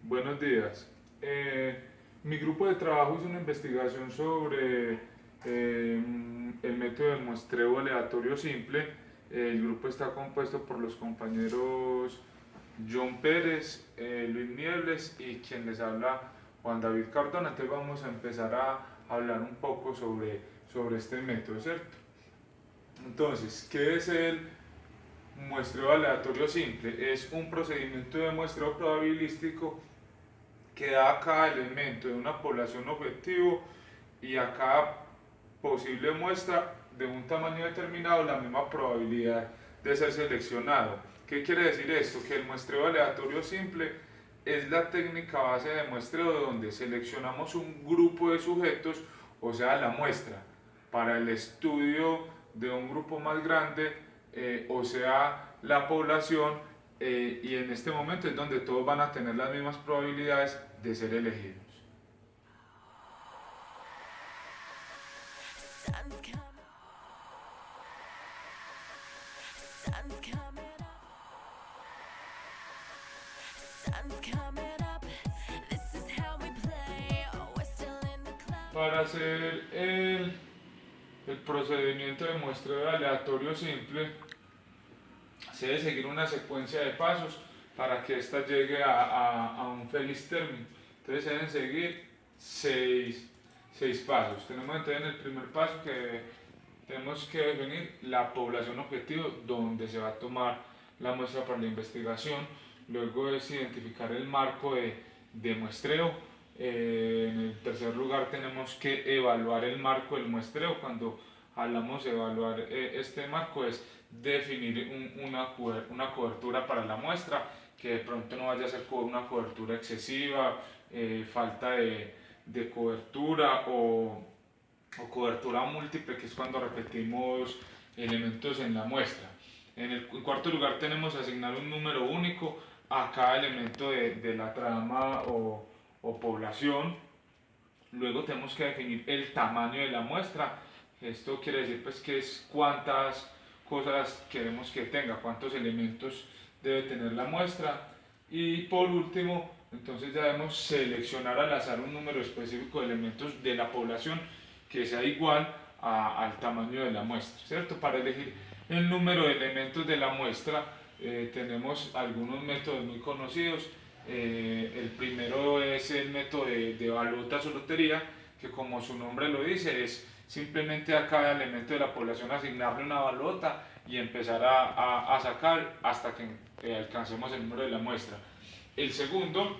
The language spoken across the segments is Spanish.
Buenos días. Mi grupo de trabajo hizo una investigación sobre el método de muestreo aleatorio simple. El grupo está compuesto por los compañeros John Pérez, Luis Niebles y quien les habla, Juan David Cardona. Entonces vamos a empezar a hablar un poco sobre este método, ¿cierto? Entonces, ¿qué es el muestreo aleatorio simple? Es un procedimiento de muestreo probabilístico que da a cada elemento de una población objetivo y a cada posible muestra de un tamaño determinado la misma probabilidad de ser seleccionado. ¿Qué quiere decir esto? Que el muestreo aleatorio simple es la técnica base de muestreo donde seleccionamos un grupo de sujetos, o sea, la muestra, para el estudio de un grupo más grande, o sea, la población, y en este momento es donde todos van a tener las mismas probabilidades de ser elegidos. Para hacer el procedimiento de muestreo aleatorio simple, se debe seguir una secuencia de pasos para que ésta llegue a un feliz término. Entonces se deben seguir seis pasos. Tenemos entonces en el primer paso que tenemos que definir la población objetivo donde se va a tomar la muestra para la investigación. Luego es identificar el marco de muestreo. En el tercer lugar tenemos que evaluar el marco del muestreo. Cuando hablamos de evaluar este marco es definir una cobertura para la muestra, que de pronto no vaya a ser una cobertura excesiva, falta de cobertura o cobertura múltiple, que es cuando repetimos elementos en la muestra. En cuarto lugar tenemos asignar un número único a cada elemento de la trama o población. Luego tenemos que definir el tamaño de la muestra. Esto quiere decir pues que es cuántas cosas queremos que tenga, cuántos elementos debe tener la muestra. Y por último, entonces ya debemos seleccionar al azar un número específico de elementos de la población que sea igual al tamaño de la muestra, ¿cierto? Para elegir el número de elementos de la muestra tenemos algunos métodos muy conocidos. El primero es el método de balotas o lotería, que como su nombre lo dice, es simplemente a cada elemento de la población asignarle una balota y empezar a sacar hasta que alcancemos el número de la muestra. El segundo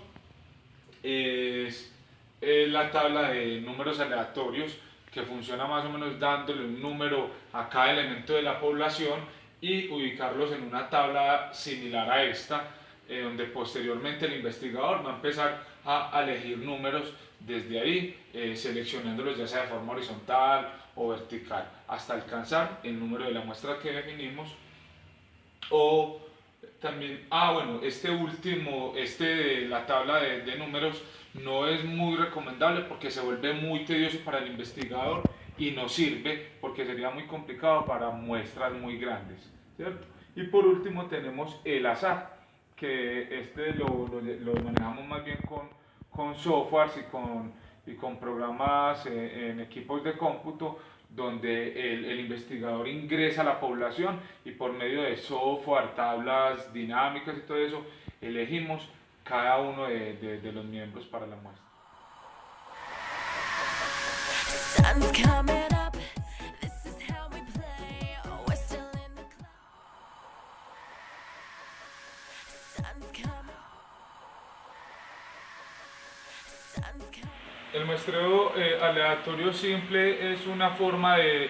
es la tabla de números aleatorios, que funciona más o menos dándole un número a cada elemento de la población y ubicarlos en una tabla similar a esta, donde posteriormente el investigador va a empezar a elegir números desde ahí, seleccionándolos ya sea de forma horizontal o vertical, hasta alcanzar el número de la muestra que definimos. O también, bueno, este último, de la tabla de números, no es muy recomendable porque se vuelve muy tedioso para el investigador y no sirve porque sería muy complicado para muestras muy grandes, ¿cierto? Y por último tenemos el azar, que lo manejamos más bien con softwares y con programas en equipos de cómputo, donde el investigador ingresa a la población y por medio de software, tablas dinámicas y todo eso, elegimos cada uno de los miembros para la muestra. El muestreo aleatorio simple es una forma de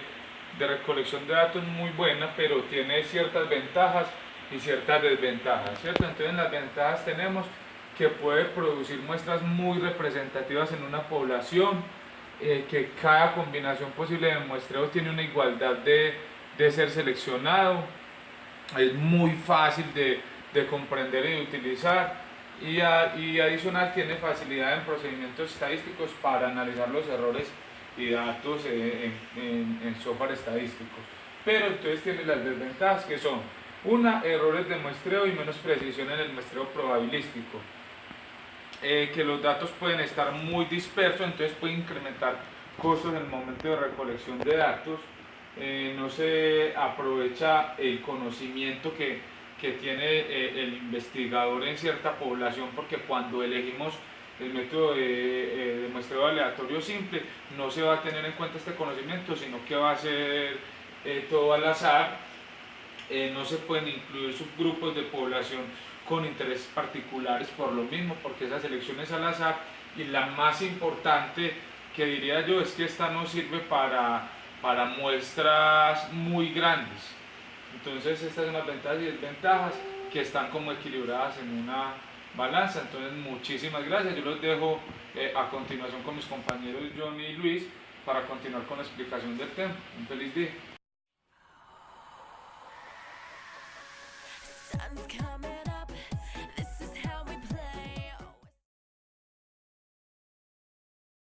recolección de datos muy buena, pero tiene ciertas ventajas y ciertas desventajas, ¿cierto? Entonces en las ventajas tenemos que puede producir muestras muy representativas en una población, que cada combinación posible de muestreo tiene una igualdad de ser seleccionado, es muy fácil de comprender y de utilizar, y adicional tiene facilidad en procedimientos estadísticos para analizar los errores y datos en software estadístico. Pero entonces tiene las desventajas que son: una, errores de muestreo y menos precisión en el muestreo probabilístico, que los datos pueden estar muy dispersos, entonces puede incrementar costos en el momento de recolección de datos. No se aprovecha el conocimiento que tiene el investigador en cierta población, porque cuando elegimos el método de muestreo aleatorio simple no se va a tener en cuenta este conocimiento, sino que va a ser todo al azar. No se pueden incluir subgrupos de población con intereses particulares por lo mismo, porque esa selección es al azar. Y la más importante que diría yo es que esta no sirve para muestras muy grandes. Entonces estas son las ventajas y desventajas que están como equilibradas en una balanza. Entonces muchísimas gracias, yo los dejo a continuación con mis compañeros Johnny y Luis para continuar con la explicación del tema. Un feliz día.